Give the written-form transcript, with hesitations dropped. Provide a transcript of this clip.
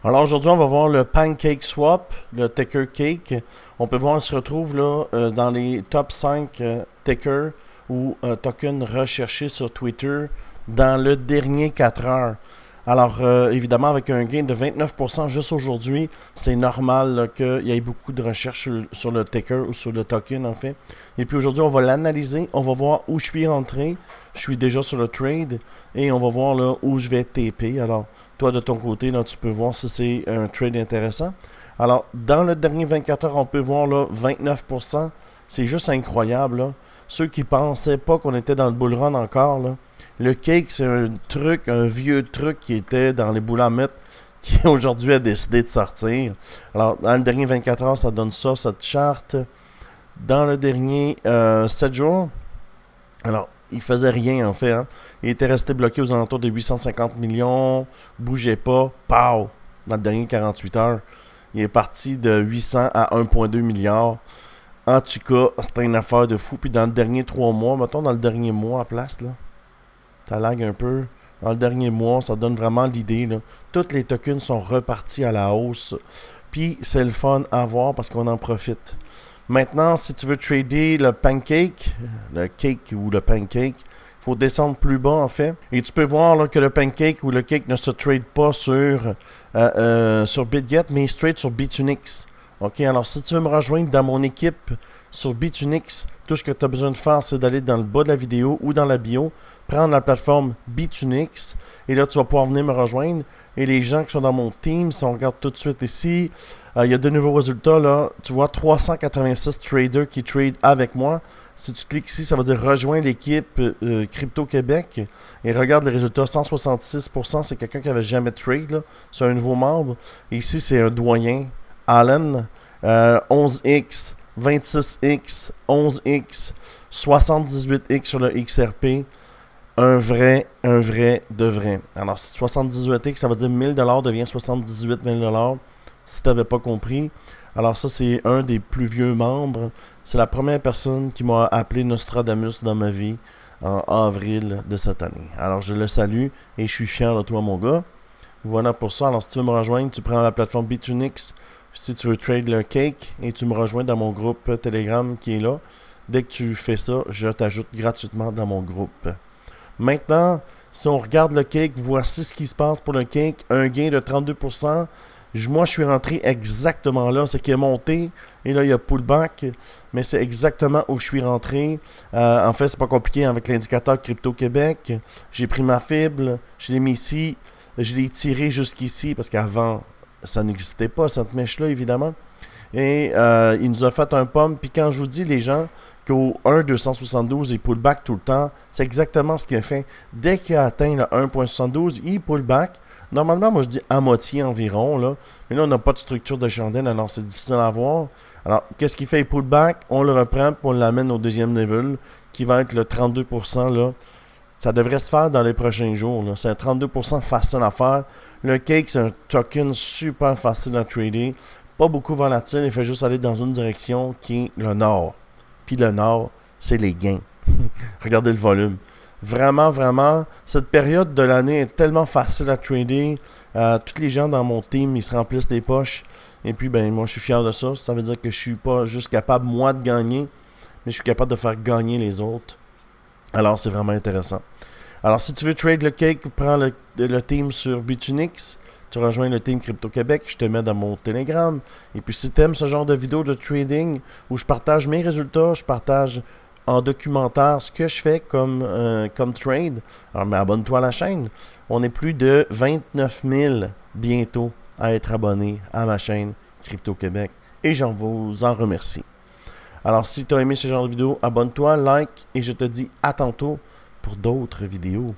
Alors aujourd'hui, on va voir le Pancake Swap, le Ticker Cake. On peut voir, il se retrouve là dans les top 5 tickers ou tokens recherchés sur Twitter dans le dernier 4 heures. Alors évidemment, avec un gain de 29% juste aujourd'hui, c'est normal qu'il y ait beaucoup de recherches sur le ticker ou sur le token en fait. Et puis aujourd'hui, on va l'analyser, on va voir où je suis rentré. Je suis déjà sur le trade et on va voir là où je vais TP. Alors, toi de ton côté, là, tu peux voir si c'est un trade intéressant. Alors, dans le dernier 24 heures, on peut voir là 29%. C'est juste incroyable. Là. Ceux qui pensaient pas qu'on était dans le bull run encore, là. Le cake, c'est un truc, un vieux truc qui était dans les boules à mettre, qui aujourd'hui a décidé de sortir. Alors, dans le dernier 24 heures, ça donne ça, cette charte. Dans le dernier 7 jours, alors, il faisait rien en fait. Hein. Il était resté bloqué aux alentours de 850 millions, bougeait pas, pow! Dans le dernier 48 heures, il est parti de 800 à 1,2 milliard. En tout cas, c'était une affaire de fou. Puis dans le dernier 3 mois, mettons dans le dernier mois à place, là, ça lag un peu. Dans le dernier mois, ça donne vraiment l'idée. Là. Toutes les tokens sont repartis à la hausse. Puis c'est le fun à voir parce qu'on en profite. Maintenant, si tu veux trader le cake ou le pancake, il faut descendre plus bas en fait. Et tu peux voir là, que le pancake ou le cake ne se trade pas sur BitGet, mais il se trade sur Bitunix. Ok, alors si tu veux me rejoindre dans mon équipe sur Bitunix, tout ce que tu as besoin de faire, c'est d'aller dans le bas de la vidéo ou dans la bio, prendre la plateforme Bitunix, et là tu vas pouvoir venir me rejoindre. Et les gens qui sont dans mon team, si on regarde tout de suite ici, il y a de nouveaux résultats là. Tu vois 386 traders qui trade avec moi. Si tu cliques ici, ça veut dire rejoindre l'équipe Crypto Québec. Et regarde les résultats, 166%, c'est quelqu'un qui n'avait jamais trade. Là. C'est un nouveau membre. Et ici, c'est un doyen, Allen, 11x, 26x, 11x, 78x sur le XRP. Un vrai de vrai. Alors, 78x, ça veut dire 1000$ devient 78 000$, si tu n'avais pas compris. Alors, ça, c'est un des plus vieux membres. C'est la première personne qui m'a appelé Nostradamus dans ma vie en avril de cette année. Alors, je le salue et je suis fier de toi, mon gars. Voilà pour ça. Alors, si tu veux me rejoindre, tu prends la plateforme Bitunix. Si tu veux trade le cake et tu me rejoins dans mon groupe Telegram qui est là. Dès que tu fais ça, je t'ajoute gratuitement dans mon groupe. Maintenant, si on regarde le cake, voici ce qui se passe pour le cake. Un gain de 32%. Moi, je suis rentré exactement là. C'est qu'il est monté et là, il y a pullback. Mais c'est exactement où je suis rentré. En fait, c'est pas compliqué avec l'indicateur Crypto Québec. J'ai pris ma fibre, je l'ai mis ici. Je l'ai tiré jusqu'ici parce qu'avant, ça n'existait pas, cette mèche-là, évidemment. Et il nous a fait un pomme. Puis quand je vous dis, les gens, qu'au 1,272, il pull back tout le temps. C'est exactement ce qu'il a fait. Dès qu'il a atteint le 1,72, il pull back. Normalement, moi, je dis à moitié environ. Là. Mais là, on n'a pas de structure de chandelle, alors c'est difficile à voir. Alors, qu'est-ce qu'il fait? Il pull back. On le reprend, puis on l'amène au deuxième level, qui va être le 32%. Là. Ça devrait se faire dans les prochains jours. Là. C'est un 32% facile à faire. Le cake, c'est un token super facile à trader. Pas beaucoup volatile. Il fait juste aller dans une direction qui est le nord. Puis le nord, c'est les gains. Regardez le volume. Vraiment, cette période de l'année est tellement facile à trader. Tous les gens dans mon team, ils se remplissent les poches. Et puis, ben, moi, je suis fier de ça. Ça veut dire que je suis pas juste capable, moi, de gagner, mais je suis capable de faire gagner les autres. Alors, c'est vraiment intéressant. Alors, si tu veux trade le cake, prends le team sur Bitunix. Tu rejoins le team Crypto Québec, je te mets dans mon Telegram. Et puis si tu aimes ce genre de vidéo de trading où je partage mes résultats, je partage en documentaire ce que je fais comme trade, alors mais abonne-toi à la chaîne. On est plus de 29 000 bientôt à être abonnés à ma chaîne Crypto Québec. Et j'en vous en remercie. Alors si tu as aimé ce genre de vidéo, abonne-toi, like et je te dis à tantôt pour d'autres vidéos.